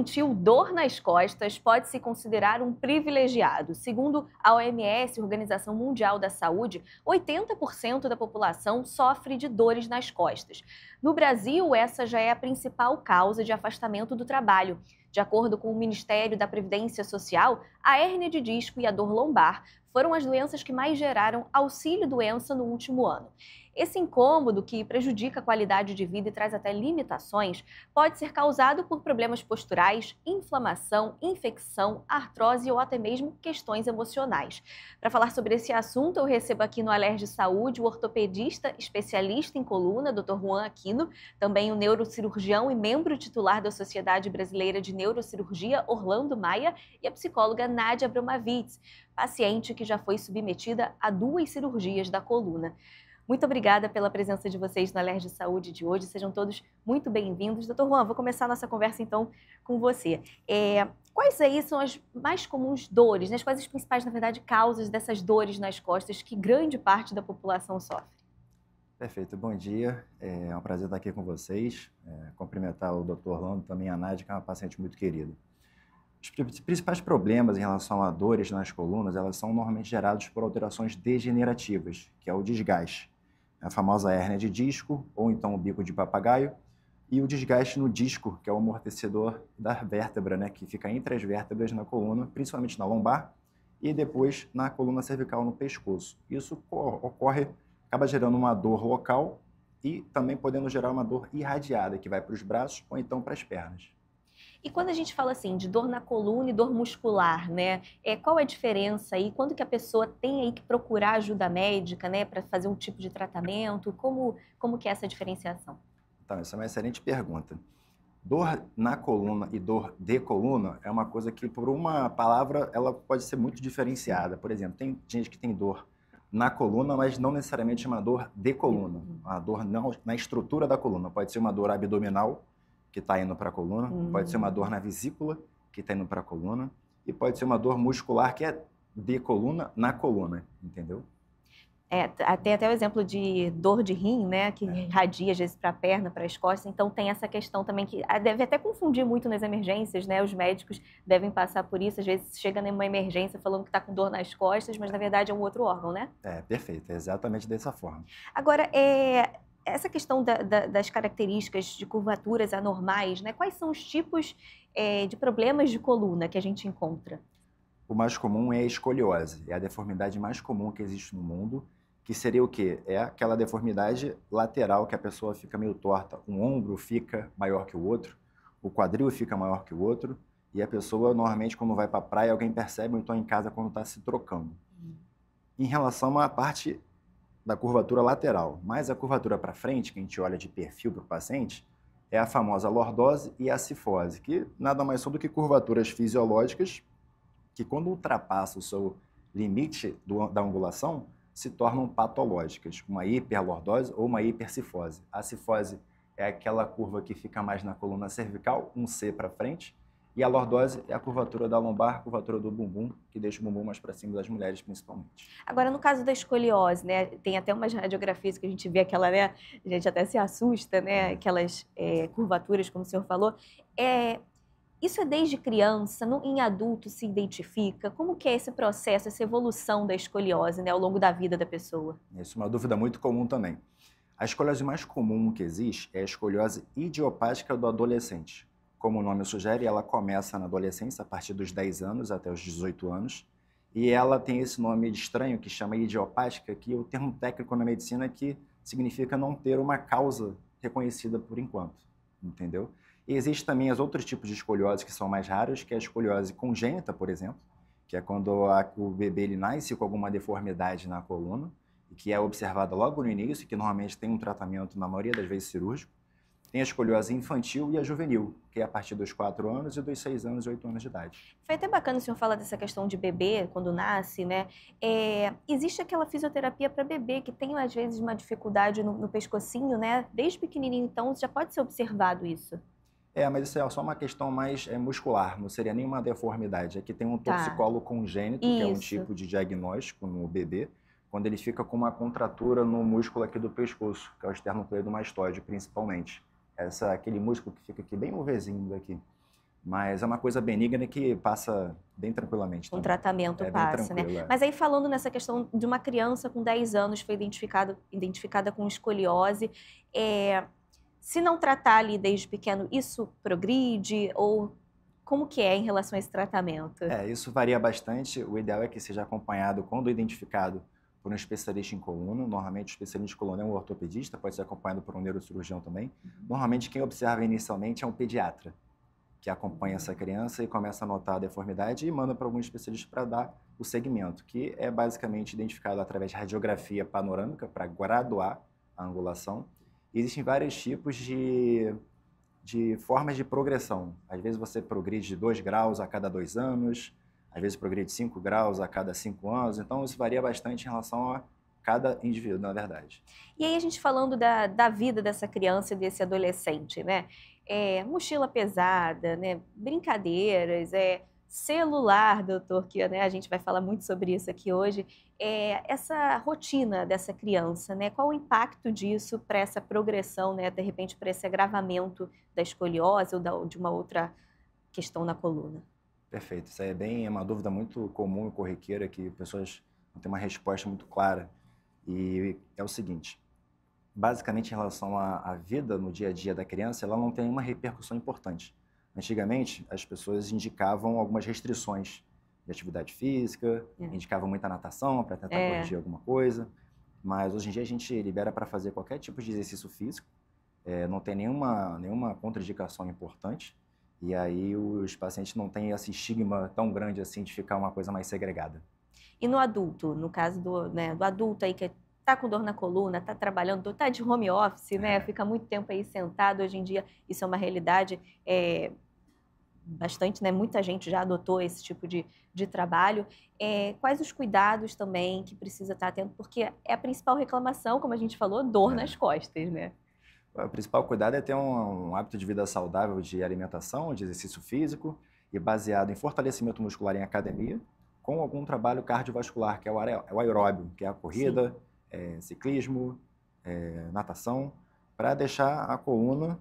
sentiu dor nas costas pode se considerar um privilegiado. Segundo a OMS, Organização Mundial da Saúde, 80% da população sofre de dores nas costas. No Brasil, essa já é a principal causa de afastamento do trabalho. De acordo com o Ministério da Previdência Social, a hérnia de disco e a dor lombar foram as doenças que mais geraram auxílio-doença no último ano. Esse incômodo, que prejudica a qualidade de vida e traz até limitações, pode ser causado por problemas posturais, inflamação, infecção, artrose ou até mesmo questões emocionais. Para falar sobre esse assunto, eu recebo aqui no Alerj Saúde o ortopedista especialista em coluna, Dr. Juan Aquino, também o neurocirurgião e membro titular da Sociedade Brasileira de Neurocirurgia, Orlando Maia, e a psicóloga Nádia Abramovitz, paciente que já foi submetida a 2 cirurgias da coluna. Muito obrigada pela presença de vocês no Alerj Saúde de hoje. Sejam todos muito bem-vindos. Doutor Juan, vou começar a nossa conversa então com você. Quais aí são as mais comuns dores, né? Quais as principais, na verdade, causas dessas dores nas costas que grande parte da população sofre? Perfeito, bom dia. É um prazer estar aqui com vocês. Cumprimentar o Dr. Orlando, também a Nádia, que é uma paciente muito querida. Os principais problemas em relação a dores nas colunas, elas são normalmente gerados por alterações degenerativas, que é o desgaste. A famosa hérnia de disco, ou então o bico de papagaio, e o desgaste no disco, que é o amortecedor da vértebra, né, que fica entre as vértebras na coluna, principalmente na lombar, e depois na coluna cervical, no pescoço. Isso acaba gerando uma dor local e também podendo gerar uma dor irradiada, que vai para os braços ou então para as pernas. E quando a gente fala assim de dor na coluna e dor muscular, né? Qual é a diferença aí? Quando que a pessoa tem aí que procurar ajuda médica, né, para fazer um tipo de tratamento? Como que é essa diferenciação? Então, essa é uma excelente pergunta. Dor na coluna e dor de coluna é uma coisa que, por uma palavra, ela pode ser muito diferenciada. Por exemplo, tem gente que tem dor na coluna, mas não necessariamente uma dor de coluna. Uma dor não, na estrutura da coluna. Pode ser uma dor abdominal, que está indo para a coluna, pode ser uma dor na vesícula, que está indo para a coluna, e pode ser uma dor muscular, que é de coluna na coluna, entendeu? Tem até o exemplo de dor de rim, né, que irradia às vezes para a perna, para as costas, então tem essa questão também que deve até confundir muito nas emergências, né, os médicos devem passar por isso, às vezes chega numa emergência falando que está com dor nas costas, mas na verdade é um outro órgão, né? Perfeito, é exatamente dessa forma. Agora, essa questão das características de curvaturas anormais, né? Quais são os tipos de problemas de coluna que a gente encontra? O mais comum é a escoliose, é a deformidade mais comum que existe no mundo, que seria o quê? É aquela deformidade lateral que a pessoa fica meio torta. Um ombro fica maior que o outro, o quadril fica maior que o outro, e a pessoa, normalmente, quando vai para a praia, alguém percebe, ou então em casa, quando está se trocando. Em relação à parte da curvatura lateral, mas a curvatura para frente, que a gente olha de perfil para o paciente, é a famosa lordose e a cifose, que nada mais são do que curvaturas fisiológicas que, quando ultrapassam o seu limite da angulação, se tornam patológicas, uma hiperlordose ou uma hipercifose. A cifose é aquela curva que fica mais na coluna cervical, um C para frente, e a lordose é a curvatura da lombar, a curvatura do bumbum, que deixa o bumbum mais para cima das mulheres, principalmente. Agora, no caso da escoliose, né, tem até umas radiografias que a gente vê aquela, né, a gente até se assusta, né, aquelas curvaturas, como o senhor falou. Isso é desde criança, em adulto se identifica? Como que é esse processo, essa evolução da escoliose, né, ao longo da vida da pessoa? Isso é uma dúvida muito comum também. A escoliose mais comum que existe é a escoliose idiopática do adolescente. Como o nome sugere, ela começa na adolescência, a partir dos 10 anos até os 18 anos, e ela tem esse nome estranho que chama idiopática, que é o termo técnico na medicina que significa não ter uma causa reconhecida por enquanto, entendeu? E existem também os outros tipos de escoliose que são mais raros, que é a escoliose congênita, por exemplo, que é quando o bebê ele nasce com alguma deformidade na coluna, e que é observada logo no início, que normalmente tem um tratamento, na maioria das vezes, cirúrgico. Tem a escoliose infantil e a juvenil, que é a partir dos 4 anos e dos 6 anos e 8 anos de idade. Foi até bacana o senhor falar dessa questão de bebê, quando nasce, né? Existe aquela fisioterapia para bebê que tem, às vezes, uma dificuldade no pescocinho, né? Desde pequenininho, então, já pode ser observado isso. Mas isso é só uma questão mais muscular, não seria nenhuma deformidade. Aqui tem um torcicolo congênito, que é um tipo de diagnóstico no bebê, quando ele fica com uma contratura no músculo aqui do pescoço, que é o esternocleidomastoide, principalmente. Aquele músculo que fica aqui bem no vizinho daqui. mas é uma coisa benigna que passa bem tranquilamente Um também. tratamento É bem passa, né? tranquilo, é. Mas aí falando nessa questão de uma criança com 10 anos foi identificada com escoliose, se não tratar ali desde pequeno, isso progride? Ou como que é em relação a esse tratamento? Isso varia bastante. O ideal é que seja acompanhado, quando identificado, por um especialista em coluna. Normalmente, o especialista em coluna é um ortopedista, pode ser acompanhado por um neurocirurgião também. Normalmente, quem observa inicialmente é um pediatra, que acompanha essa criança e começa a notar a deformidade e manda para algum especialista para dar o segmento, que é basicamente identificado através de radiografia panorâmica para graduar a angulação. E existem vários tipos de formas de progressão. Às vezes você progride de 2 graus a cada 2 anos, às vezes progride 5 graus a cada 5 anos, então isso varia bastante em relação a cada indivíduo, na verdade. E aí a gente falando da vida dessa criança e desse adolescente, né? Mochila pesada, né? Brincadeiras, celular, doutor, que né, a gente vai falar muito sobre isso aqui hoje. Essa rotina dessa criança, né? Qual o impacto disso para essa progressão, né? De repente, para esse agravamento da escoliose ou de uma outra questão na coluna? Perfeito. Isso aí é uma dúvida muito comum e corriqueira que pessoas não têm uma resposta muito clara. E é o seguinte, basicamente em relação à vida no dia a dia da criança, ela não tem uma repercussão importante. Antigamente, as pessoas indicavam algumas restrições de atividade física, indicavam muita natação para tentar corrigir alguma coisa, mas hoje em dia a gente libera para fazer qualquer tipo de exercício físico, não tem nenhuma contraindicação importante, e aí os pacientes não têm esse estigma tão grande assim de ficar uma coisa mais segregada. E no adulto, no caso do adulto aí que está com dor na coluna, está trabalhando, está de home office, né? Fica muito tempo aí sentado. Hoje em dia isso é uma realidade bastante, né? Muita gente já adotou esse tipo de trabalho. Quais os cuidados também que precisa estar atento? Porque é a principal reclamação, como a gente falou, dor nas costas, né? O principal cuidado é ter um hábito de vida saudável de alimentação, de exercício físico e baseado em fortalecimento muscular em academia, com algum trabalho cardiovascular, que é o aeróbio, que é a corrida, ciclismo, natação, para deixar a coluna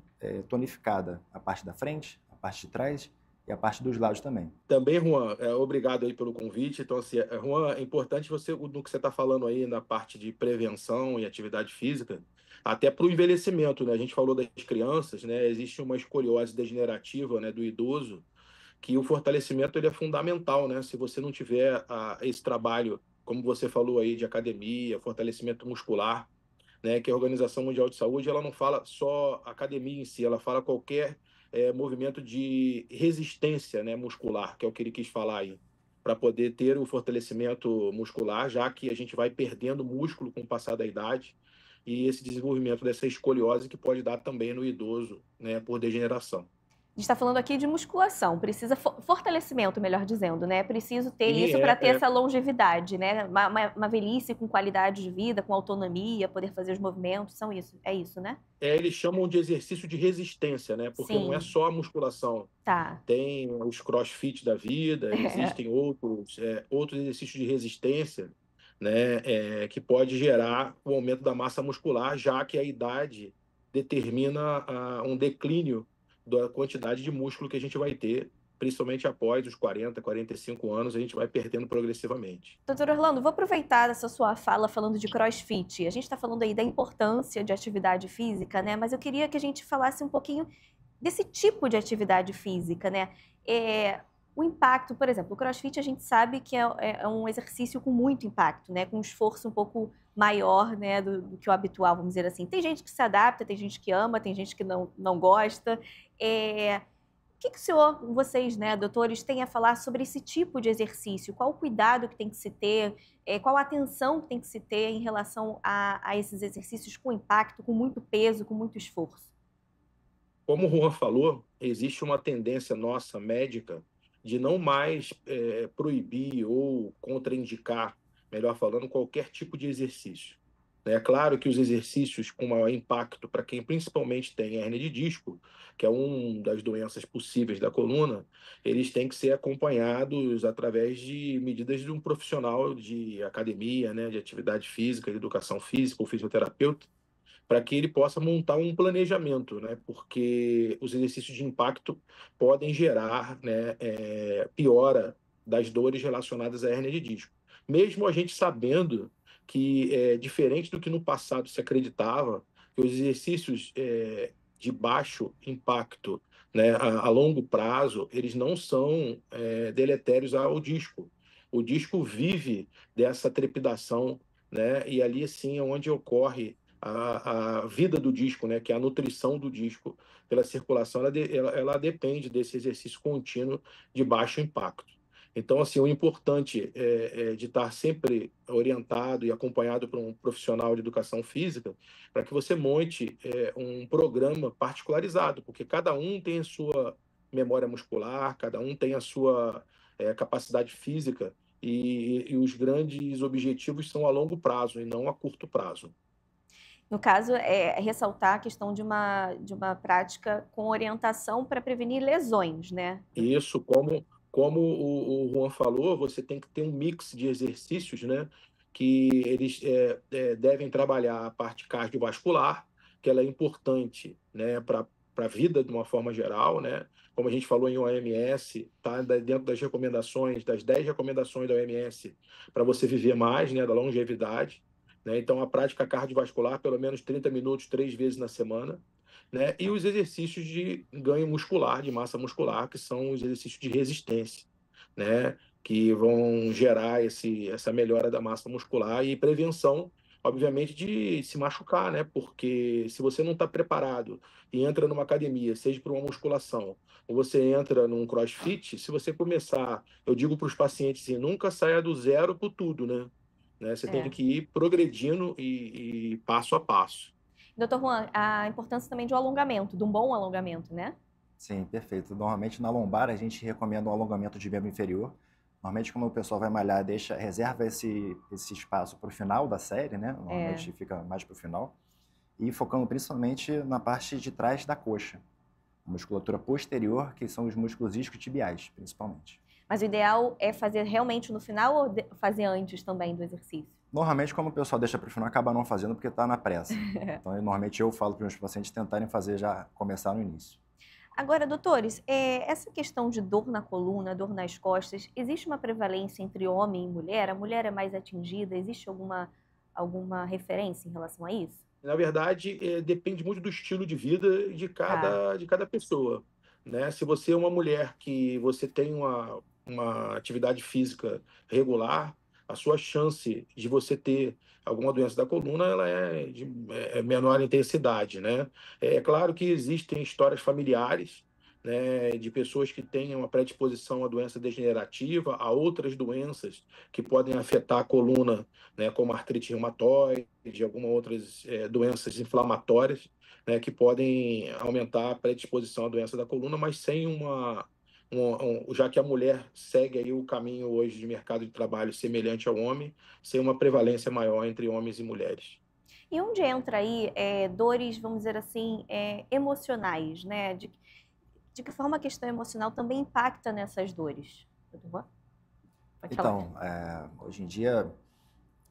tonificada, a parte da frente, a parte de trás e a parte dos lados também. Também, Juan, obrigado aí pelo convite. Então, assim, Juan, é importante você, no que você está falando aí na parte de prevenção e atividade física, até para o envelhecimento, né? A gente falou das crianças, né? Existe uma escoliose degenerativa, né, do idoso, que o fortalecimento ele é fundamental, né? Se você não tiver esse trabalho, como você falou aí, de academia, fortalecimento muscular, né? Que a Organização Mundial de Saúde ela não fala só academia em si, ela fala qualquer movimento de resistência, né, muscular, que é o que ele quis falar aí, para poder ter o fortalecimento muscular, já que a gente vai perdendo músculo com o passar da idade e esse desenvolvimento dessa escoliose que pode dar também no idoso, né, por degeneração. A gente está falando aqui de musculação, precisa fortalecimento, melhor dizendo, né? Preciso ter isso para ter essa longevidade, né? Uma velhice com qualidade de vida, com autonomia, poder fazer os movimentos, é isso, né? Eles chamam de exercício de resistência, né? Porque não é só a musculação. Tá. Tem os crossfit da vida, existem outros exercícios de resistência, né? Que pode gerar o aumento da massa muscular, já que a idade determina um declínio da quantidade de músculo que a gente vai ter, principalmente após os 40, 45 anos, a gente vai perdendo progressivamente. Doutor Orlando, vou aproveitar essa sua fala falando de CrossFit. A gente está falando aí da importância de atividade física, né? Mas eu queria que a gente falasse um pouquinho desse tipo de atividade física, né? O impacto, por exemplo, o CrossFit a gente sabe que é um exercício com muito impacto, né? Com um esforço um pouco maior, né, do que o habitual, vamos dizer assim. Tem gente que se adapta, tem gente que ama, tem gente que não gosta. O que vocês, né, doutores, têm a falar sobre esse tipo de exercício? Qual o cuidado que tem que se ter? Qual a atenção que tem que se ter em relação a esses exercícios com impacto, com muito peso, com muito esforço? Como o Juan falou, existe uma tendência nossa, médica, de não mais proibir ou contraindicar, melhor falando, qualquer tipo de exercício. É claro que os exercícios com maior impacto para quem principalmente tem hérnia de disco, que é uma das doenças possíveis da coluna, eles têm que ser acompanhados através de medidas de um profissional de academia, né, de atividade física, de educação física, ou fisioterapeuta, para que ele possa montar um planejamento, né? Porque os exercícios de impacto podem gerar, né, piora das dores relacionadas à hérnia de disco. Mesmo a gente sabendo que, diferente do que no passado se acreditava, que os exercícios de baixo impacto, né, a longo prazo, eles não são deletérios ao disco. O disco vive dessa trepidação, né, e ali sim é onde ocorre a vida do disco, né, que é a nutrição do disco pela circulação, ela depende desse exercício contínuo de baixo impacto. Então, assim, o importante é de estar sempre orientado e acompanhado por um profissional de educação física para que você monte um programa particularizado, porque cada um tem a sua memória muscular, cada um tem a sua capacidade física e os grandes objetivos são a longo prazo e não a curto prazo. No caso, é ressaltar a questão de uma prática com orientação para prevenir lesões, né? Isso, como o Juan falou, você tem que ter um mix de exercícios, né? Que eles devem trabalhar a parte cardiovascular, que ela é importante, né? Para a vida de uma forma geral, né? Como a gente falou em OMS, tá dentro das recomendações, das 10 recomendações da OMS, para você viver mais, né? Da longevidade, né? Então, a prática cardiovascular, pelo menos 30 minutos, 3 vezes na semana, né? E os exercícios de ganho muscular, de massa muscular, que são os exercícios de resistência, né? Que vão gerar essa melhora da massa muscular e prevenção, obviamente, de se machucar, né? Porque se você não está preparado e entra numa academia, seja para uma musculação, ou você entra num CrossFit, se você começar, eu digo para os pacientes, assim, nunca saia do zero por tudo, né? Você tem É. que ir progredindo e passo a passo. Doutor Juan, a importância também de um alongamento, de um bom alongamento, né? Sim, perfeito. Normalmente na lombar a gente recomenda um alongamento de membro inferior. Normalmente quando o pessoal vai malhar, reserva esse espaço para o final da série, né? Normalmente fica mais para o final. E focando principalmente na parte de trás da coxa. A musculatura posterior, que são os músculos isquiotibiais, principalmente. Mas o ideal é fazer realmente no final ou fazer antes também do exercício? Normalmente, como o pessoal deixa para o final, acaba não fazendo porque está na pressa. Então, normalmente eu falo para os meus pacientes tentarem fazer já, começar no início. Agora, doutores, essa questão de dor na coluna, dor nas costas, existe uma prevalência entre homem e mulher? A mulher é mais atingida? Existe alguma referência em relação a isso? Na verdade, depende muito do estilo de vida Tá. de cada pessoa, né? Se você é uma mulher que você tem uma atividade física regular, a sua chance de você ter alguma doença da coluna ela é de menor intensidade, né? É claro que existem histórias familiares, né, de pessoas que têm uma predisposição à doença degenerativa, a outras doenças que podem afetar a coluna, né, como artrite reumatoide, algumas outras doenças inflamatórias, né, que podem aumentar a predisposição à doença da coluna, mas sem já que a mulher segue aí o caminho hoje de mercado de trabalho semelhante ao homem, sem uma prevalência maior entre homens e mulheres. E onde entra aí dores, vamos dizer assim, emocionais, né? De que forma a questão emocional também impacta nessas dores? Doutor Juan? Pode falar. Então, hoje em dia,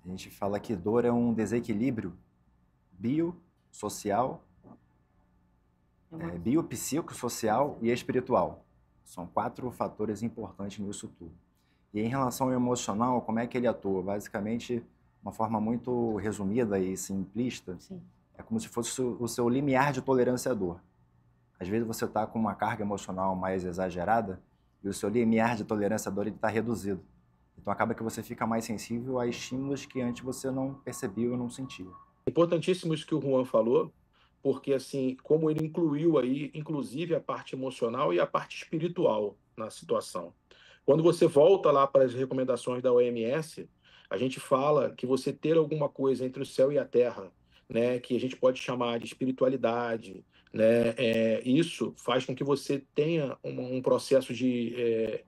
a gente fala que dor é um desequilíbrio biopsíquico, social e espiritual. São 4 fatores importantes nisso tudo. E em relação ao emocional, como é que ele atua? Basicamente, uma forma muito resumida e simplista, Sim. é como se fosse o seu limiar de tolerância à dor. Às vezes você está com uma carga emocional mais exagerada e o seu limiar de tolerância à dor está reduzido. Então acaba que você fica mais sensível a estímulos que antes você não percebia ou não sentia. Importantíssimo isso que o Juan falou, porque assim, como ele incluiu aí, inclusive a parte emocional e a parte espiritual na situação. Quando você volta lá para as recomendações da OMS, a gente fala que você ter alguma coisa entre o céu e a terra, né, que a gente pode chamar de espiritualidade, né, isso faz com que você tenha um processo de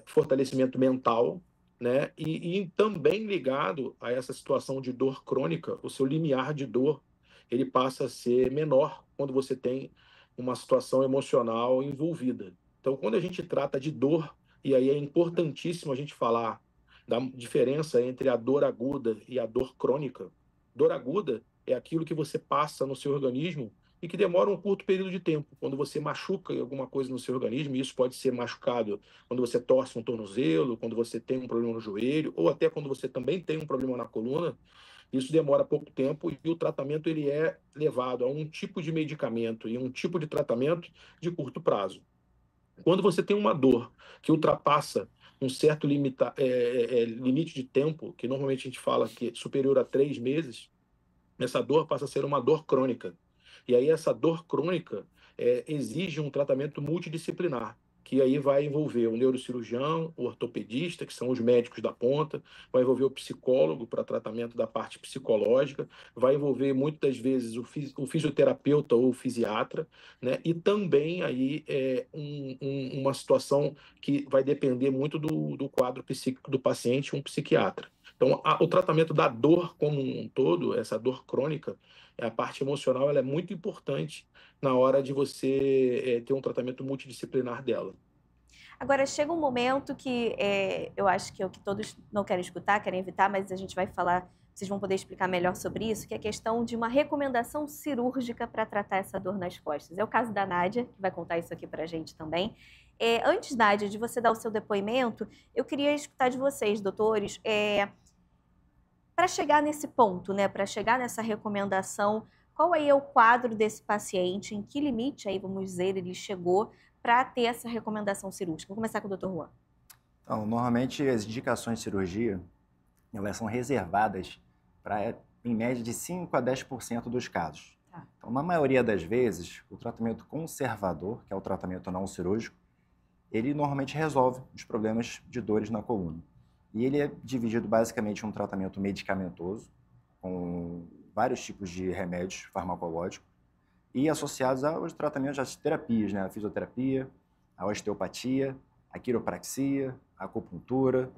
fortalecimento mental, né, e também ligado a essa situação de dor crônica, o seu limiar de dor ele passa a ser menor quando você tem uma situação emocional envolvida. Então, quando a gente trata de dor, e aí é importantíssimo a gente falar da diferença entre a dor aguda e a dor crônica. Dor aguda é aquilo que você passa no seu organismo e que demora um curto período de tempo. Quando você machuca alguma coisa no seu organismo, e isso pode ser machucado quando você torce um tornozelo, quando você tem um problema no joelho, ou até quando você também tem um problema na coluna, isso demora pouco tempo e o tratamento ele é levado a um tipo de medicamento e um tipo de tratamento de curto prazo. Quando você tem uma dor que ultrapassa um certo limite de tempo, que normalmente a gente fala que é superior a 3 meses, essa dor passa a ser uma dor crônica. E aí essa dor crônica exige um tratamento multidisciplinar, que aí vai envolver o neurocirurgião, o ortopedista, que são os médicos da ponta, vai envolver o psicólogo para tratamento da parte psicológica, vai envolver muitas vezes o fisioterapeuta ou o fisiatra, né? E também aí uma situação que vai depender muito do quadro psíquico do paciente, um psiquiatra. Então, o tratamento da dor como um todo, essa dor crônica, a parte emocional, ela é muito importante na hora de você ter um tratamento multidisciplinar dela. Agora, chega um momento que eu acho que é o que todos não querem escutar, querem evitar, mas a gente vai falar, vocês vão poder explicar melhor sobre isso, que é a questão de uma recomendação cirúrgica para tratar essa dor nas costas. É o caso da Nádia, que vai contar isso aqui para a gente também. Antes, Nádia, de você dar o seu depoimento, eu queria escutar de vocês, doutores, para chegar nesse ponto, né, para chegar nessa recomendação, qual aí é o quadro desse paciente, em que limite aí, vamos dizer, ele chegou para ter essa recomendação cirúrgica? Vou começar com o Dr. Juan. Então, normalmente as indicações de cirurgia, elas são reservadas para, em média, de 5 a 10% dos casos. Tá. Então, na maioria das vezes, o tratamento conservador, que é o tratamento não cirúrgico, ele normalmente resolve os problemas de dores na coluna. E ele é dividido basicamente em um tratamento medicamentoso, com vários tipos de remédios farmacológicos, e associados aos tratamentos das terapias, né? A fisioterapia, a osteopatia, a quiropraxia, a acupuntura,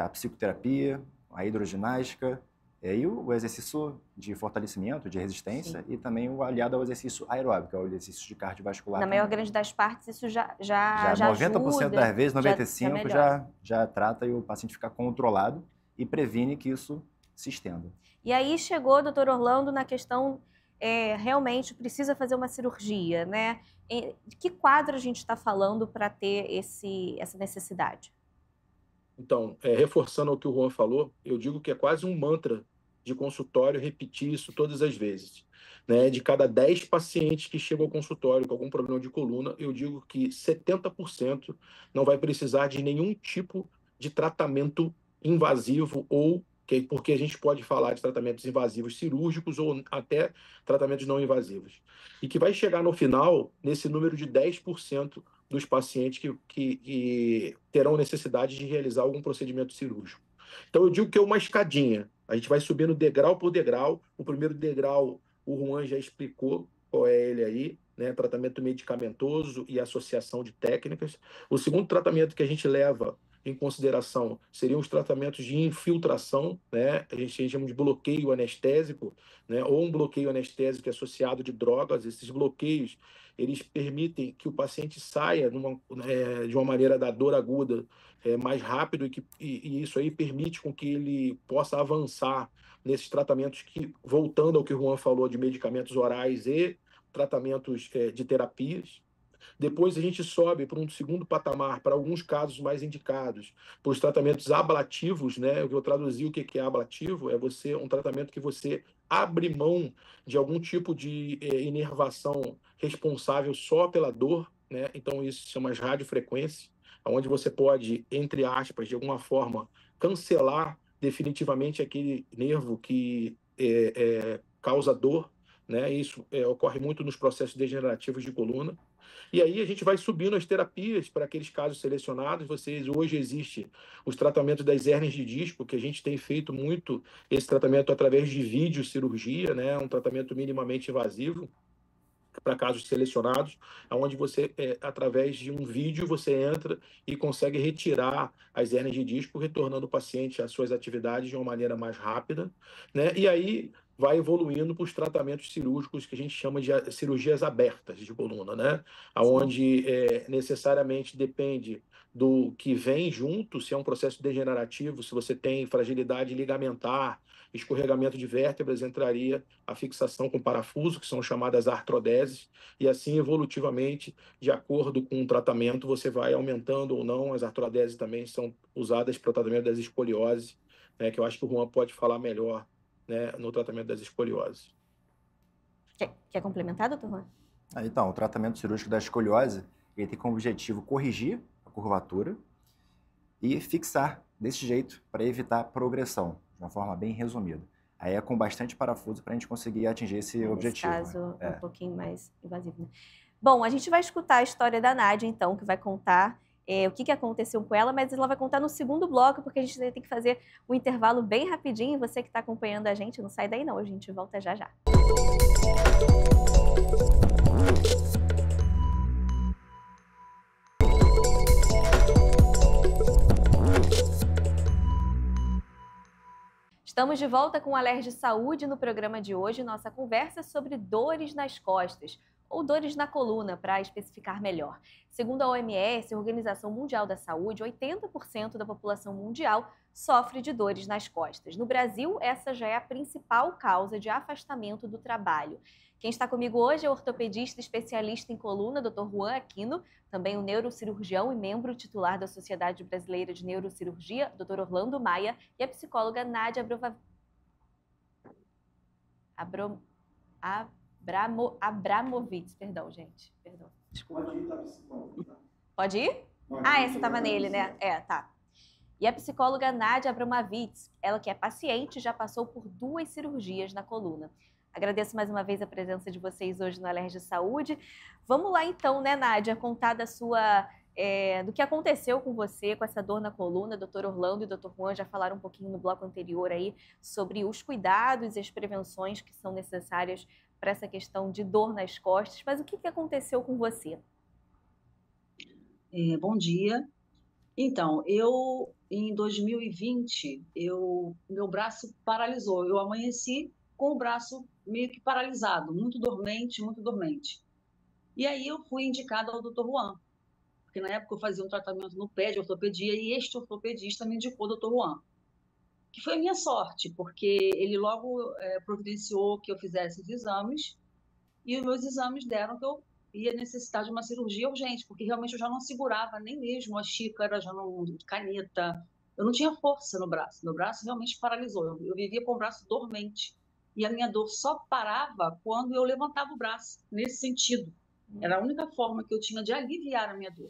a psicoterapia, a hidroginástica, e o exercício de fortalecimento, de resistência, sim, e também o aliado ao exercício aeróbico, ao exercício de cardiovascular. Na maior grande das partes, isso já 90% ajuda, das vezes, 95% já trata e o paciente fica controlado e previne que isso se estenda. E aí chegou, doutor Orlando, na questão, realmente precisa fazer uma cirurgia, né? De que quadro a gente está falando para ter essa necessidade? Então, reforçando o que o Juan falou, eu digo que é quase um mantra de consultório repetir isso todas as vezes. Né? De cada 10 pacientes que chegam ao consultório com algum problema de coluna, eu digo que 70% não vai precisar de nenhum tipo de tratamento invasivo porque a gente pode falar de tratamentos invasivos cirúrgicos ou até tratamentos não invasivos. E que vai chegar no final nesse número de 10% dos pacientes que terão necessidade de realizar algum procedimento cirúrgico. Então, eu digo que é uma escadinha. A gente vai subindo degrau por degrau. O primeiro degrau, o Juan já explicou qual é ele aí, né? Tratamento medicamentoso e associação de técnicas. O segundo tratamento que a gente leva em consideração seriam os tratamentos de infiltração, né? A gente chama de bloqueio anestésico, né? Ou um bloqueio anestésico associado de drogas. Esses bloqueios, eles permitem que o paciente saia de uma maneira da dor aguda mais rápido e isso aí permite com que ele possa avançar nesses tratamentos que, voltando ao que o Juan falou de medicamentos orais e tratamentos de terapias. Depois a gente sobe para um segundo patamar, para alguns casos mais indicados, para os tratamentos ablativos, né? Eu vou traduzir o que é ablativo, é um tratamento que você abre mão de algum tipo de inervação responsável só pela dor, né? Então isso se chama radiofrequência, onde você pode, entre aspas, de alguma forma, cancelar definitivamente aquele nervo que causa dor, né? Isso ocorre muito nos processos degenerativos de coluna. E aí a gente vai subindo as terapias para aqueles casos selecionados. Hoje existe os tratamentos das hérnias de disco, que a gente tem feito muito esse tratamento através de videocirurgia, né? Um tratamento minimamente invasivo para casos selecionados, onde você, através de um vídeo, você entra e consegue retirar as hérnias de disco, retornando o paciente às suas atividades de uma maneira mais rápida, né? E aí vai evoluindo para os tratamentos cirúrgicos que a gente chama de cirurgias abertas de coluna, né? Onde necessariamente depende do que vem junto, se é um processo degenerativo, se você tem fragilidade ligamentar, escorregamento de vértebras, entraria a fixação com parafuso, que são chamadas artrodeses, e assim, evolutivamente, de acordo com o tratamento, você vai aumentando ou não. As artrodeses também são usadas para o tratamento das escolioses, né, que eu acho que o Juan pode falar melhor, né, no tratamento das escolioses. Quer complementar, doutor Juan? Então, o tratamento cirúrgico da escoliose, ele tem como objetivo corrigir a curvatura e fixar desse jeito para evitar progressão, de uma forma bem resumida. Aí é com bastante parafuso para a gente conseguir atingir esse objetivo. Nesse caso, né? um pouquinho mais invasivo, né? Bom, a gente vai escutar a história da Nádia, então, que vai contar o que aconteceu com ela, mas ela vai contar no segundo bloco, porque a gente tem que fazer um intervalo bem rapidinho. Você que está acompanhando a gente, não sai daí não, a gente volta já já. Estamos de volta com o Alerj Saúde. No programa de hoje, nossa conversa é sobre dores nas costas, ou dores na coluna, para especificar melhor. Segundo a OMS, a Organização Mundial da Saúde, 80% da população mundial sofre de dores nas costas. No Brasil, essa já é a principal causa de afastamento do trabalho. Quem está comigo hoje é o ortopedista especialista em coluna, Dr. Juan Aquino, também o neurocirurgião e membro titular da Sociedade Brasileira de Neurocirurgia, Dr. Orlando Maia, e a psicóloga Nádia Abramovitz. Perdão, gente. Perdão. Desculpa. Pode ir, tá psicóloga. Pode ir? Essa estava nele, né? Tá. E a psicóloga Nádia Abramovitz, ela que é paciente, já passou por 2 cirurgias na coluna. Agradeço mais uma vez a presença de vocês hoje no Alerj Saúde. Vamos lá então, né, Nádia, contar do que aconteceu com você, com essa dor na coluna. Dr. Orlando e Dr. Juan já falaram um pouquinho no bloco anterior aí sobre os cuidados e as prevenções que são necessárias para essa questão de dor nas costas. Mas o que aconteceu com você? Bom dia. Então, em 2020, meu braço paralisou. Eu amanheci com o braço meio que paralisado, muito dormente, muito dormente. E aí eu fui indicada ao Dr. Juan, porque na época eu fazia um tratamento no pé de ortopedia e este ortopedista me indicou o Dr. Juan, que foi a minha sorte, porque ele logo providenciou que eu fizesse os exames e os meus exames deram que eu ia necessitar de uma cirurgia urgente, porque realmente eu já não segurava nem mesmo a xícara, caneta, eu não tinha força no braço, meu braço realmente paralisou, eu vivia com o braço dormente. E a minha dor só parava quando eu levantava o braço, nesse sentido. Era a única forma que eu tinha de aliviar a minha dor.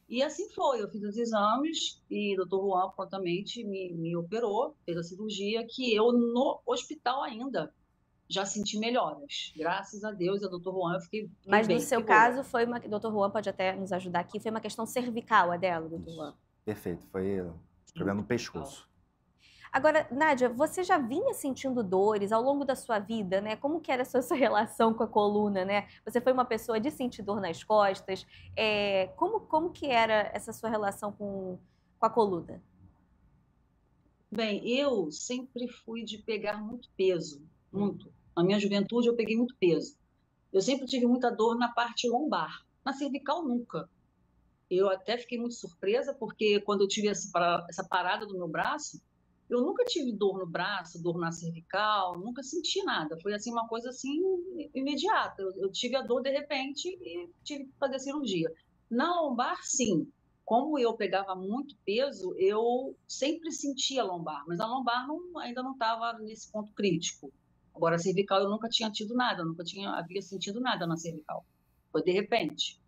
E assim foi, eu fiz os exames e o Dr. Juan prontamente me operou, fez a cirurgia, que eu no hospital ainda já senti melhoras. Graças a Deus, e a Dr. Juan eu fiquei Mas bem. No seu caso, foi uma... Dr. Juan pode até nos ajudar aqui, foi uma questão cervical a dela, Dr. Juan? Perfeito, foi problema no pescoço. Agora, Nádia, você já vinha sentindo dores ao longo da sua vida, né? Como que era a sua relação com a coluna, né? Você foi uma pessoa de sentir dor nas costas. Como que era essa sua relação com a coluna? Bem, eu sempre fui de pegar muito peso, muito. Na minha juventude eu peguei muito peso. Eu sempre tive muita dor na parte lombar, na cervical nunca. Eu até fiquei muito surpresa, porque quando eu tive essa parada do meu braço, eu nunca tive dor no braço, dor na cervical, nunca senti nada. Foi assim uma coisa assim imediata. Eu tive a dor de repente e tive que fazer cirurgia. Na lombar, sim. Como eu pegava muito peso, eu sempre sentia a lombar, mas a lombar ainda não estava nesse ponto crítico. Agora, a cervical eu nunca tinha tido nada, nunca havia sentido nada na cervical. Foi de repente.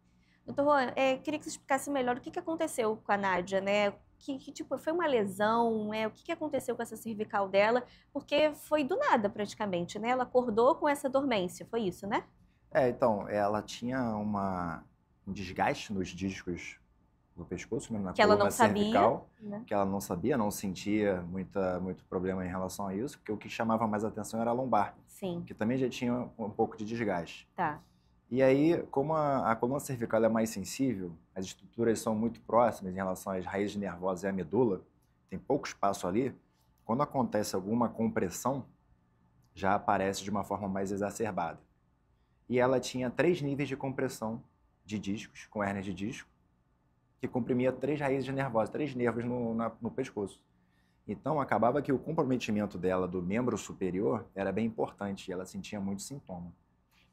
Doutor Juan, queria que você explicasse melhor o que aconteceu com a Nádia, né? Tipo, foi uma lesão, né? O que aconteceu com essa cervical dela? Porque foi do nada, praticamente, né? Ela acordou com essa dormência, foi isso, né? Então, ela tinha um desgaste nos discos do pescoço, mesmo na que ela coluna não cervical, sabia, né? que ela não sabia, não sentia muito problema em relação a isso, porque o que chamava mais atenção era a lombar, Sim. que também já tinha um pouco de desgaste. Tá. E aí, como a coluna cervical é mais sensível, as estruturas são muito próximas em relação às raízes nervosas e à medula, tem pouco espaço ali, quando acontece alguma compressão, já aparece de uma forma mais exacerbada. E ela tinha 3 níveis de compressão de discos, com hérnia de disco, que comprimia 3 raízes nervosas, 3 nervos no pescoço. Então, acabava que o comprometimento dela do membro superior era bem importante e ela sentia muito sintoma.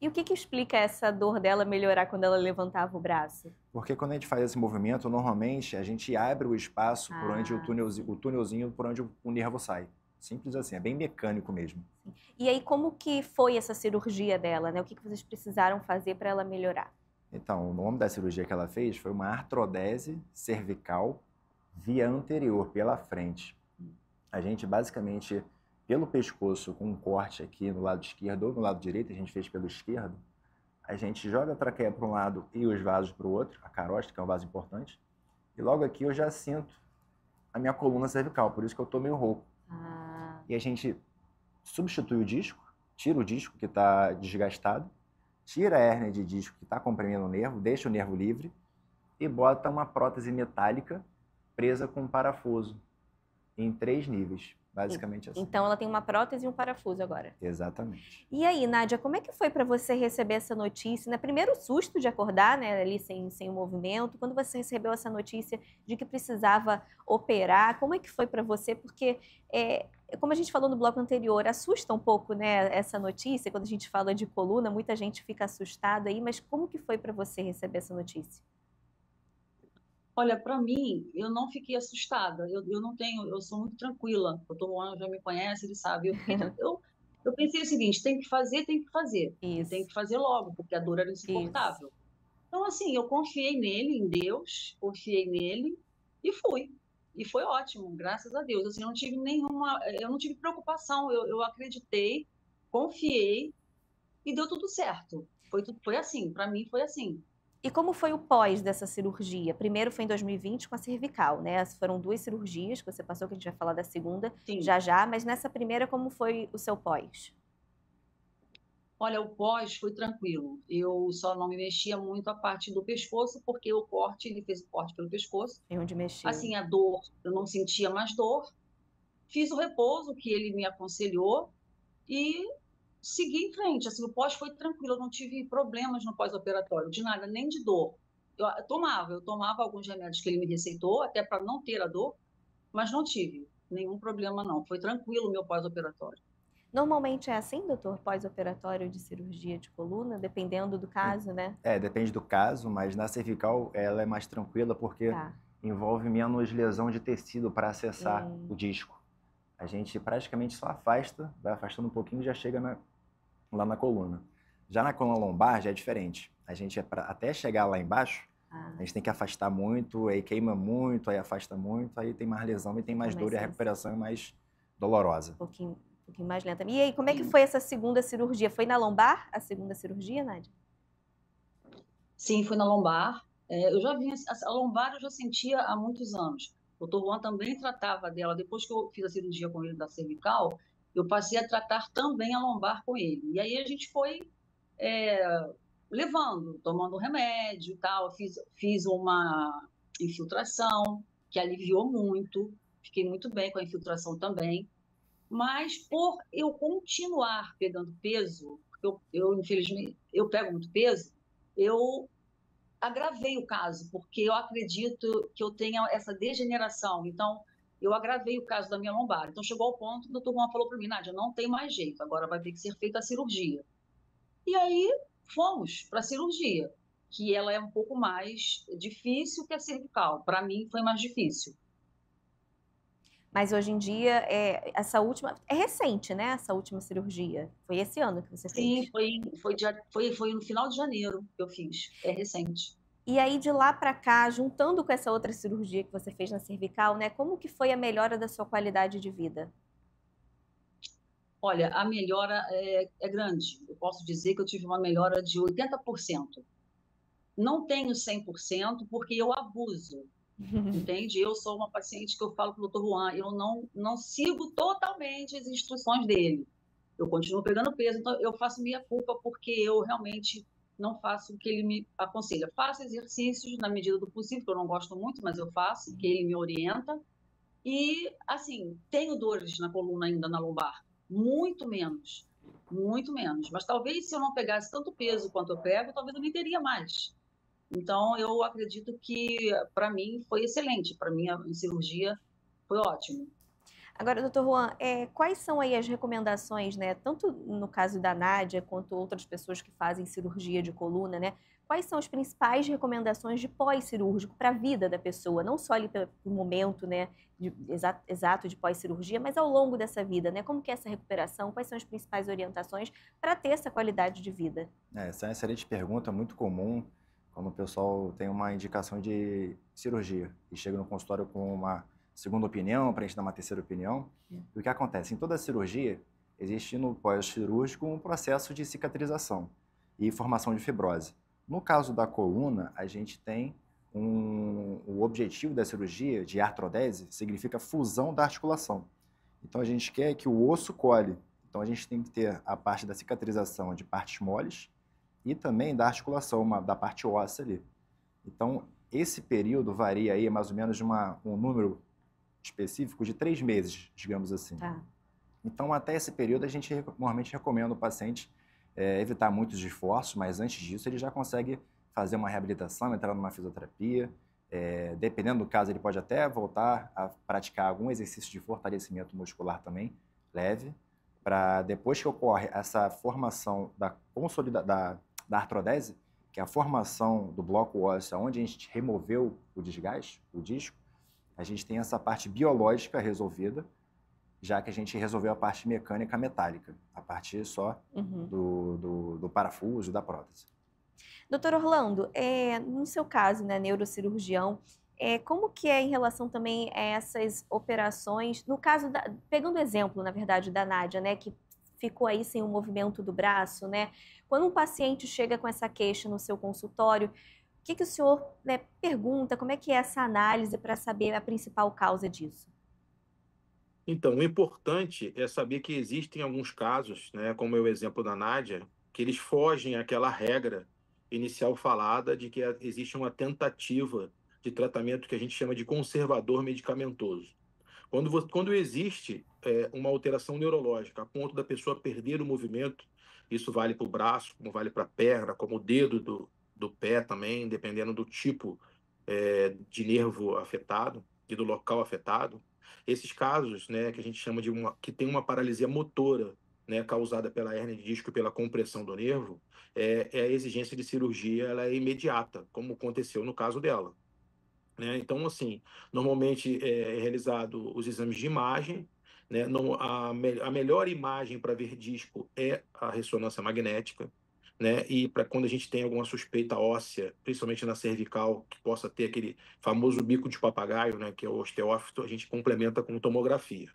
E o que explica essa dor dela melhorar quando ela levantava o braço? Porque quando a gente faz esse movimento, normalmente a gente abre o espaço por onde o túnelzinho por onde o nervo sai. Simples assim, é bem mecânico mesmo. E aí, como que foi essa cirurgia dela, né? O que vocês precisaram fazer para ela melhorar? Então, o nome da cirurgia que ela fez foi uma artrodese cervical via anterior, pela frente. A gente, basicamente, pelo pescoço, com um corte aqui no lado esquerdo ou no lado direito, a gente fez pelo esquerdo, a gente joga a traqueia para um lado e os vasos para o outro, a carótida, que é um vaso importante, e logo aqui eu já sinto a minha coluna cervical, por isso que eu estou meio rouco. E a gente substitui o disco, tira o disco que está desgastado, tira a hérnia de disco que está comprimindo o nervo, deixa o nervo livre e bota uma prótese metálica presa com um parafuso em 3 níveis, basicamente assim. Então ela tem uma prótese e um parafuso agora. Exatamente. E aí, Nádia, como é que foi para você receber essa notícia? Né? Primeiro o susto de acordar, né, ali sem o movimento. Quando você recebeu essa notícia de que precisava operar, como é que foi para você? Porque, como a gente falou no bloco anterior, assusta um pouco, né, essa notícia. Quando a gente fala de coluna, muita gente fica assustada aí. Mas como que foi para você receber essa notícia? Olha, para mim, eu não fiquei assustada. Eu sou muito tranquila. O Dr. Juan já me conhece, ele sabe. Eu pensei o seguinte: tem que fazer, tem que fazer. E tem que fazer logo, porque a dor era insuportável. Então, assim, eu confiei nele, em Deus, confiei nele e fui. E foi ótimo, graças a Deus. Assim, eu não tive preocupação. Eu acreditei, confiei e deu tudo certo. Foi assim, para mim foi assim. E como foi o pós dessa cirurgia? Primeiro foi em 2020 com a cervical, né? Foram 2 cirurgias que você passou, que a gente vai falar da segunda já, mas nessa primeira, como foi o seu pós? Olha, o pós foi tranquilo. Eu só não me mexia muito a parte do pescoço, porque o corte, ele fez o corte pelo pescoço. Tem onde mexer. Assim, a dor, eu não sentia mais dor. Fiz o repouso que ele me aconselhou e segui em frente. Assim, o pós foi tranquilo, eu não tive problemas no pós-operatório, de nada, nem de dor. Eu tomava alguns remédios que ele me receitou, até para não ter a dor, mas não tive nenhum problema, não. Foi tranquilo o meu pós-operatório. Normalmente é assim, doutor, pós-operatório de cirurgia de coluna, dependendo do caso, né? Depende do caso, mas na cervical ela é mais tranquila porque envolve menos lesão de tecido para acessar o disco. A gente praticamente só afasta, vai afastando um pouquinho e já chega lá na coluna. Já na coluna lombar já é diferente. A gente, até chegar lá embaixo, a gente tem que afastar muito, aí queima muito, aí afasta muito, aí tem mais lesão e tem mais dor e a recuperação é mais dolorosa. Um pouquinho mais lenta. E aí, como é que foi essa segunda cirurgia? Foi na lombar a segunda cirurgia, Nádia? Sim, foi na lombar. Eu já vinha, a lombar eu já sentia há muitos anos. O Dr. Juan também tratava dela. Depois que eu fiz a cirurgia com ele da cervical, eu passei a tratar também a lombar com ele. E aí a gente foi levando, tomando remédio e tal. Fiz uma infiltração que aliviou muito. Fiquei muito bem com a infiltração também. Mas por eu continuar pegando peso, porque eu infelizmente, eu pego muito peso, eu agravei o caso, porque eu acredito que eu tenha essa degeneração. Então, eu agravei o caso da minha lombar. Então, chegou ao ponto, o doutor Juan falou para mim: Nádia, não tem mais jeito, agora vai ter que ser feita a cirurgia. E aí, fomos para a cirurgia, que ela é um pouco mais difícil que a cervical. Para mim, foi mais difícil. Mas hoje em dia, essa última... É recente, né? Essa última cirurgia. Foi esse ano que você fez? Sim, foi no final de janeiro que eu fiz. É recente. E aí, de lá para cá, juntando com essa outra cirurgia que você fez na cervical, né? Como que foi a melhora da sua qualidade de vida? Olha, a melhora é grande. Eu posso dizer que eu tive uma melhora de 80%. Não tenho 100% porque eu abuso. Entende? Eu sou uma paciente que eu falo para o Dr. Juan, eu não sigo totalmente as instruções dele. Eu continuo pegando peso, então eu faço minha culpa porque eu realmente não faço o que ele me aconselha. Faço exercícios na medida do possível, que eu não gosto muito, mas eu faço, que ele me orienta. E, assim, tenho dores na coluna ainda, na lombar. Muito menos. Muito menos. Mas talvez se eu não pegasse tanto peso quanto eu pego, talvez eu nem teria mais. Então, eu acredito que, para mim, foi excelente. Para mim, a cirurgia foi ótimo. Agora, doutor Juan, quais são aí as recomendações, né, tanto no caso da Nádia, quanto outras pessoas que fazem cirurgia de coluna, né? Quais são as principais recomendações de pós-cirúrgico para a vida da pessoa, não só ali pelo momento, né, exato de pós-cirurgia, mas ao longo dessa vida, né? Como que é essa recuperação? Quais são as principais orientações para ter essa qualidade de vida? Essa é uma excelente pergunta, muito comum quando o pessoal tem uma indicação de cirurgia e chega no consultório com uma segunda opinião, para a gente dar uma terceira opinião. E o que acontece? Em toda cirurgia, existe no pós-cirúrgico um processo de cicatrização e formação de fibrose. No caso da coluna, a gente tem o objetivo da cirurgia de artrodese significa fusão da articulação. Então a gente quer que o osso colhe. Então a gente tem que ter a parte da cicatrização de partes moles e também da articulação, da parte óssea ali. Então esse período varia aí mais ou menos de um número específico de 3 meses, digamos assim. Tá. Então, até esse período, a gente normalmente recomenda o paciente evitar muitos esforços, mas antes disso, ele já consegue fazer uma reabilitação, entrar numa fisioterapia. Dependendo do caso, ele pode até voltar a praticar algum exercício de fortalecimento muscular também, leve, para depois que ocorre essa formação da artrodese, que é a formação do bloco ósseo, onde a gente removeu o desgaste, o disco, a gente tem essa parte biológica resolvida, já que a gente resolveu a parte mecânica metálica, a partir só do parafuso, da prótese. Doutor Orlando, no seu caso, né, neurocirurgião, como que é em relação também a essas operações, no caso, pegando o exemplo, na verdade, da Nádia, né, que ficou aí sem o movimento do braço, né, quando um paciente chega com essa queixa no seu consultório, o que o senhor, né, pergunta, como é que é essa análise para saber a principal causa disso? Então, o importante é saber que existem alguns casos, né, como é o exemplo da Nádia, que eles fogem àquela regra inicial falada de que existe uma tentativa de tratamento que a gente chama de conservador medicamentoso. Quando existe uma alteração neurológica a ponto da pessoa perder o movimento, isso vale para o braço, como vale para a perna, como o dedo do pé também, dependendo do tipo de nervo afetado e do local afetado. Esses casos, né, que a gente chama que tem uma paralisia motora, né, causada pela hérnia de disco e pela compressão do nervo, a exigência de cirurgia ela é imediata, como aconteceu no caso dela. Né? Então, assim, normalmente é realizado os exames de imagem, né? Não, a melhor imagem para ver disco é a ressonância magnética, né? E para quando a gente tem alguma suspeita óssea, principalmente na cervical, que possa ter aquele famoso bico de papagaio, né? Que é o osteófito, a gente complementa com tomografia.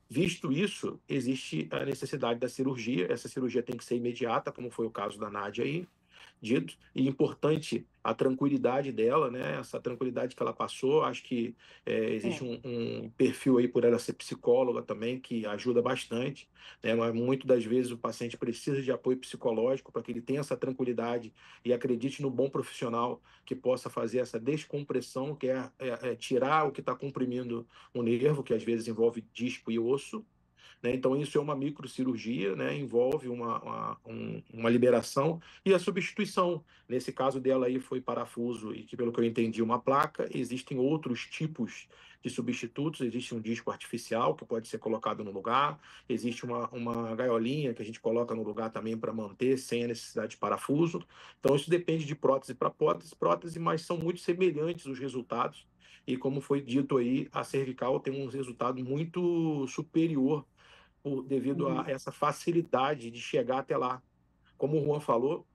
Visto isso, existe a necessidade da cirurgia. Essa cirurgia tem que ser imediata, como foi o caso da Nádia aí, dito, e importante a tranquilidade dela, né? Essa tranquilidade que ela passou, acho que existe um perfil aí por ela ser psicóloga também, que ajuda bastante, né? Mas muitas das vezes o paciente precisa de apoio psicológico para que ele tenha essa tranquilidade e acredite no bom profissional que possa fazer essa descompressão, que é tirar o que está comprimindo o nervo, que às vezes envolve disco e osso, né? Então, isso é uma microcirurgia, né? Envolve uma liberação e a substituição. Nesse caso dela aí foi parafuso e, que, pelo que eu entendi, uma placa. Existem outros tipos de substitutos. Existe um disco artificial que pode ser colocado no lugar. Existe uma gaiolinha que a gente coloca no lugar também para manter sem a necessidade de parafuso. Então, isso depende de prótese para prótese, mas são muito semelhantes os resultados. E como foi dito aí, a cervical tem um resultado muito superior devido a essa facilidade de chegar até lá. Como o Juan falou,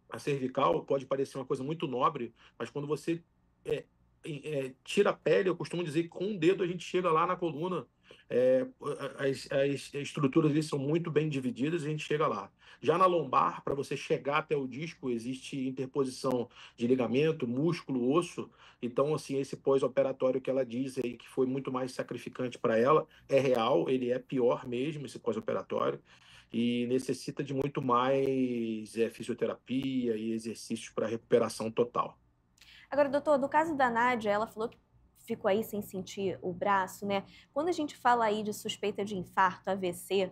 a cervical pode parecer uma coisa muito nobre, mas quando você tira a pele, eu costumo dizer que com um dedo a gente chega lá na coluna. As estruturas ali são muito bem divididas e a gente chega lá. Já na lombar, para você chegar até o disco, existe interposição de ligamento, músculo, osso. Então, assim, esse pós-operatório que ela diz aí que foi muito mais sacrificante para ela, é real, ele é pior mesmo, esse pós-operatório, e necessita de muito mais fisioterapia e exercícios para recuperação total. Agora, doutor, no caso da Nádia, ela falou que ficou aí sem sentir o braço, né? Quando a gente fala aí de suspeita de infarto, AVC,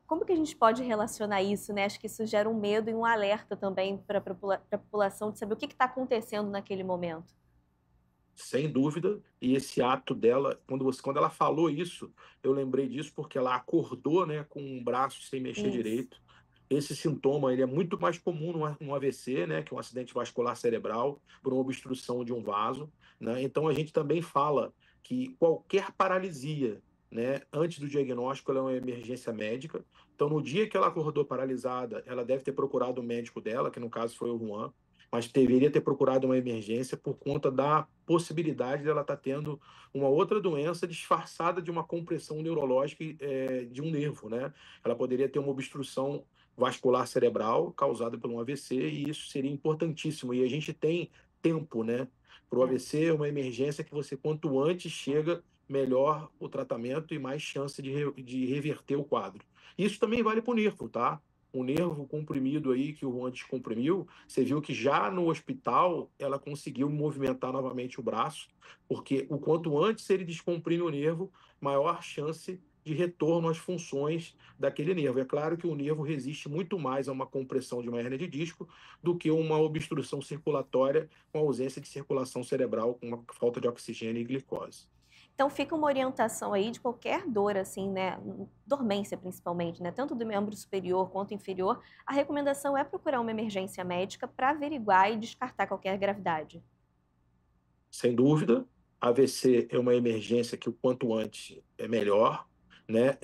Como que a gente pode relacionar isso, né? Acho que isso gera um medo e um alerta também para a população de saber o que está acontecendo naquele momento. Sem dúvida, e esse ato dela, quando ela falou isso, eu lembrei disso porque ela acordou, né, com um braço sem mexer Isso. direito. Esse sintoma ele é muito mais comum no AVC, né, que é um acidente vascular cerebral por uma obstrução de um vaso, né? Então a gente também fala que qualquer paralisia, né, antes do diagnóstico, ela é uma emergência médica. Então no dia que ela acordou paralisada, ela deve ter procurado o médico dela, que no caso foi o Juan, mas deveria ter procurado uma emergência por conta da possibilidade dela estar tendo uma outra doença disfarçada de uma compressão neurológica de um nervo, né? Ela poderia ter uma obstrução vascular cerebral causada por um AVC e isso seria importantíssimo. E a gente tem tempo, né? Para o É. AVC é uma emergência que você, quanto antes chega, melhor o tratamento e mais chance de reverter o quadro. Isso também vale para o nervo, tá? O nervo comprimido aí que o Juan descomprimiu, você viu que já no hospital ela conseguiu movimentar novamente o braço, porque o quanto antes ele descomprime o nervo, maior chance de retorno às funções daquele nervo. É claro que o nervo resiste muito mais a uma compressão de uma hérnia de disco do que uma obstrução circulatória com ausência de circulação cerebral, com uma falta de oxigênio e glicose. Então fica uma orientação aí de qualquer dor, assim, né? Dormência principalmente, né? Tanto do membro superior quanto inferior. A recomendação é procurar uma emergência médica para averiguar e descartar qualquer gravidade. Sem dúvida, AVC é uma emergência que o quanto antes é melhor, né?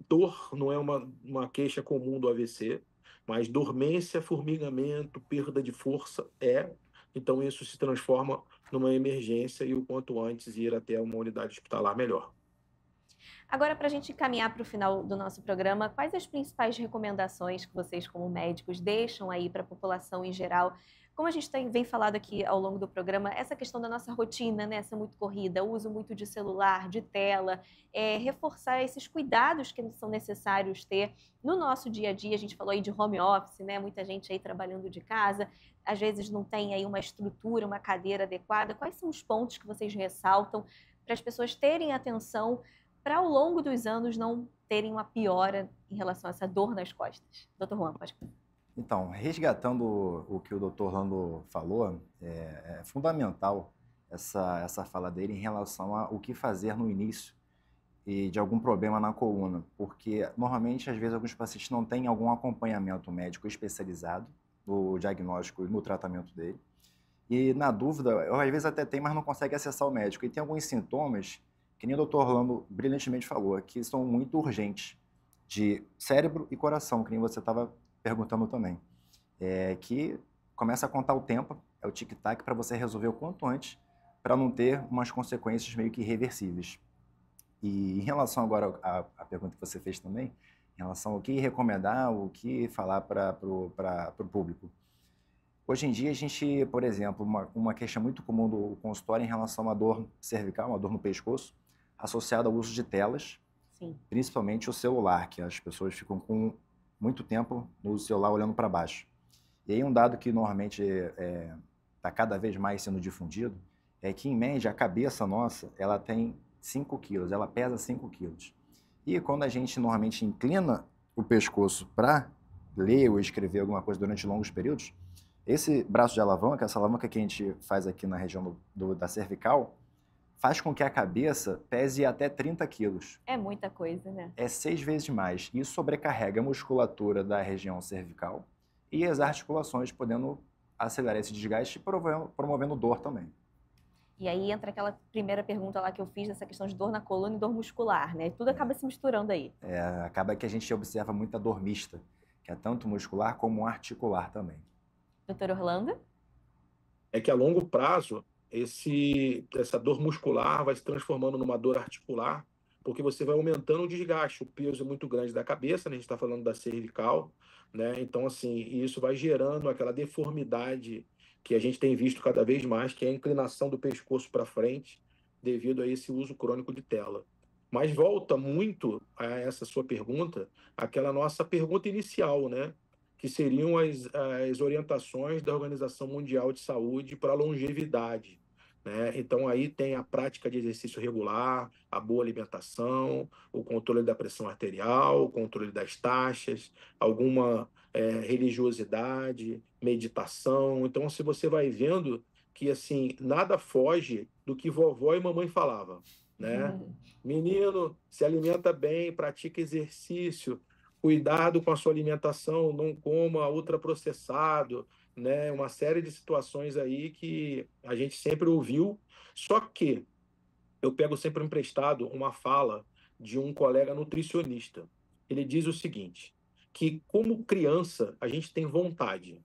Dor não é uma queixa comum do AVC, mas dormência, formigamento, perda de força é. Então isso se transforma numa emergência e o quanto antes ir até uma unidade hospitalar melhor. Agora, para a gente caminhar para o final do nosso programa, quais as principais recomendações que vocês, como médicos, deixam aí para a população em geral? Como a gente vem falado aqui ao longo do programa, essa questão da nossa rotina, né, ser muito corrida, uso muito de celular, de tela, reforçar esses cuidados que são necessários ter no nosso dia a dia. A gente falou aí de home office, né, muita gente aí trabalhando de casa, às vezes não tem aí uma estrutura, uma cadeira adequada. Quais são os pontos que vocês ressaltam para as pessoas terem atenção para ao longo dos anos não terem uma piora em relação a essa dor nas costas? Dr. Juan, pode começar. Então, resgatando o que o Dr. Orlando falou, é fundamental essa fala dele em relação ao que fazer no início e de algum problema na coluna, porque normalmente, às vezes, alguns pacientes não têm algum acompanhamento médico especializado no diagnóstico e no tratamento dele. E, na dúvida, às vezes até tem, mas não consegue acessar o médico. E tem alguns sintomas, que nem o Dr. Orlando brilhantemente falou, que são muito urgentes, de cérebro e coração, que nem você estava perguntando também. Que começa a contar o tempo, é o tic-tac, para você resolver o quanto antes, para não ter umas consequências meio que irreversíveis. E em relação agora à pergunta que você fez também, em relação ao que recomendar, o que falar para o público. Hoje em dia, a gente, por exemplo, uma queixa muito comum do consultório em relação a uma dor cervical, uma dor no pescoço, associada ao uso de telas, Sim. principalmente o celular, que as pessoas ficam com muito tempo no celular olhando para baixo. E aí um dado que normalmente está cada vez mais sendo difundido é que, em média, a cabeça nossa, ela tem 5 quilos, ela pesa 5 quilos. E quando a gente normalmente inclina o pescoço para ler ou escrever alguma coisa durante longos períodos, esse braço de alavanca, essa alavanca que a gente faz aqui na região da cervical, faz com que a cabeça pese até 30 quilos. É muita coisa, né? É 6 vezes mais. Isso sobrecarrega a musculatura da região cervical e as articulações, podendo acelerar esse desgaste e promovendo dor também. E aí entra aquela primeira pergunta lá que eu fiz, dessa questão de dor na coluna e dor muscular, né? Tudo acaba se misturando aí. Acaba que a gente observa muita dor mista, que é tanto muscular como articular também. Doutor Orlando? É que a longo prazo, essa dor muscular vai se transformando numa dor articular, porque você vai aumentando o desgaste, o peso é muito grande da cabeça, né? A gente está falando da cervical, né? Então, assim, isso vai gerando aquela deformidade que a gente tem visto cada vez mais, que é a inclinação do pescoço para frente, devido a esse uso crônico de tela. Mas volta muito a essa sua pergunta, aquela nossa pergunta inicial, né? Que seriam as orientações da Organização Mundial de Saúde para a longevidade. né? Então, aí tem a prática de exercício regular, a boa alimentação, o controle da pressão arterial, o controle das taxas, alguma religiosidade, meditação. Então, se você vai vendo que, assim, nada foge do que vovó e mamãe falavam, né? Menino, se alimenta bem, pratica exercício, cuidado com a sua alimentação, não coma ultraprocessado, né? Uma série de situações aí que a gente sempre ouviu, só que eu pego sempre emprestado uma fala de um colega nutricionista. Ele diz o seguinte, que como criança a gente tem vontade,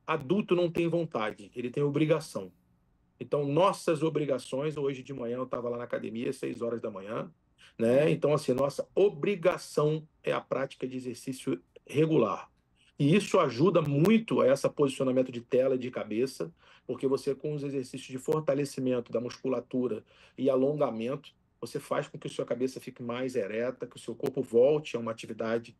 adulto não tem vontade, ele tem obrigação. Então, nossas obrigações, hoje de manhã eu estava lá na academia, 6 horas da manhã, né? Então, assim, nossa obrigação é a prática de exercício regular. E isso ajuda muito a esse posicionamento de tela e de cabeça, porque você, com os exercícios de fortalecimento da musculatura e alongamento, você faz com que a sua cabeça fique mais ereta, que o seu corpo volte a uma atividade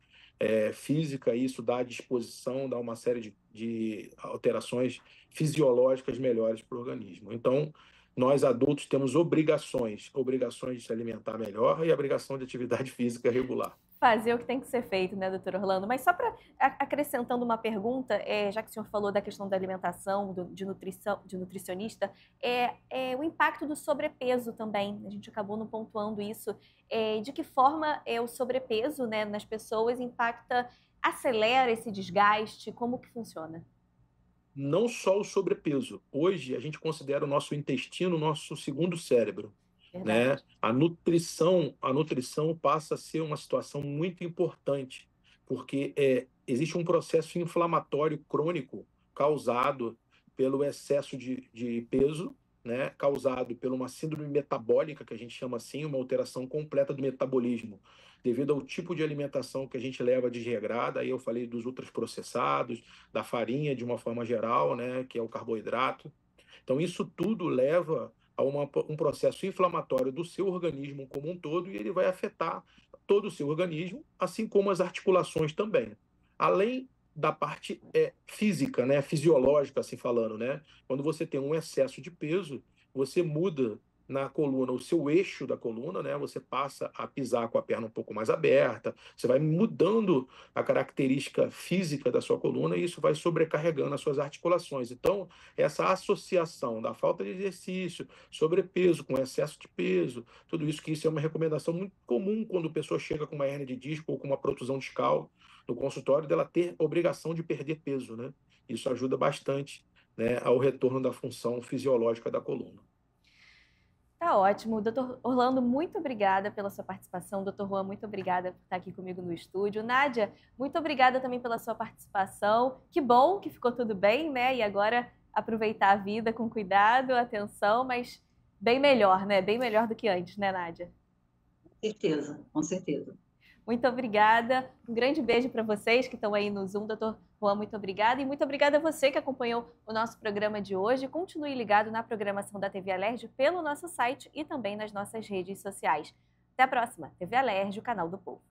física, e isso dá disposição, dá uma série de alterações fisiológicas melhores para o organismo. Então, nós adultos temos obrigações de se alimentar melhor e a obrigação de atividade física regular. Fazer o que tem que ser feito, né, doutor Orlando? Mas só para acrescentando uma pergunta, já que o senhor falou da questão da alimentação, de nutrição, de nutricionista, o impacto do sobrepeso também. A gente acabou não pontuando isso. De que forma o sobrepeso, né, nas pessoas impacta, acelera esse desgaste? Como que funciona? Não só o sobrepeso. Hoje a gente considera o nosso intestino o nosso segundo cérebro, né? Verdade. A nutrição passa a ser uma situação muito importante, porque existe um processo inflamatório crônico causado pelo excesso de peso, né? Causado por uma síndrome metabólica, que a gente chama assim, uma alteração completa do metabolismo, devido ao tipo de alimentação que a gente leva desregrada. Aí eu falei dos ultraprocessados, da farinha de uma forma geral, né? Que é o carboidrato. Então, isso tudo leva a um processo inflamatório do seu organismo como um todo, e ele vai afetar todo o seu organismo, assim como as articulações também. Além da parte física, né, fisiológica, assim falando, né? Quando você tem um excesso de peso, você muda na coluna o seu eixo da coluna, né? Você passa a pisar com a perna um pouco mais aberta, você vai mudando a característica física da sua coluna e isso vai sobrecarregando as suas articulações. Então, essa associação da falta de exercício, sobrepeso com excesso de peso, tudo isso, que isso é uma recomendação muito comum quando a pessoa chega com uma hernia de disco ou com uma protusão discal no consultório, dela ter obrigação de perder peso, né? Isso ajuda bastante, né, ao retorno da função fisiológica da coluna. Tá ótimo. Doutor Orlando, muito obrigada pela sua participação. Doutor Juan, muito obrigada por estar aqui comigo no estúdio. Nádia, muito obrigada também pela sua participação. Que bom que ficou tudo bem, né? E agora aproveitar a vida com cuidado, atenção, mas bem melhor, né? Bem melhor do que antes, né, Nádia? Com certeza, com certeza. Muito obrigada. Um grande beijo para vocês que estão aí no Zoom. Doutor Juan, muito obrigada. E muito obrigada a você que acompanhou o nosso programa de hoje. Continue ligado na programação da TV Alerj pelo nosso site e também nas nossas redes sociais. Até a próxima. TV Alerj, o canal do povo.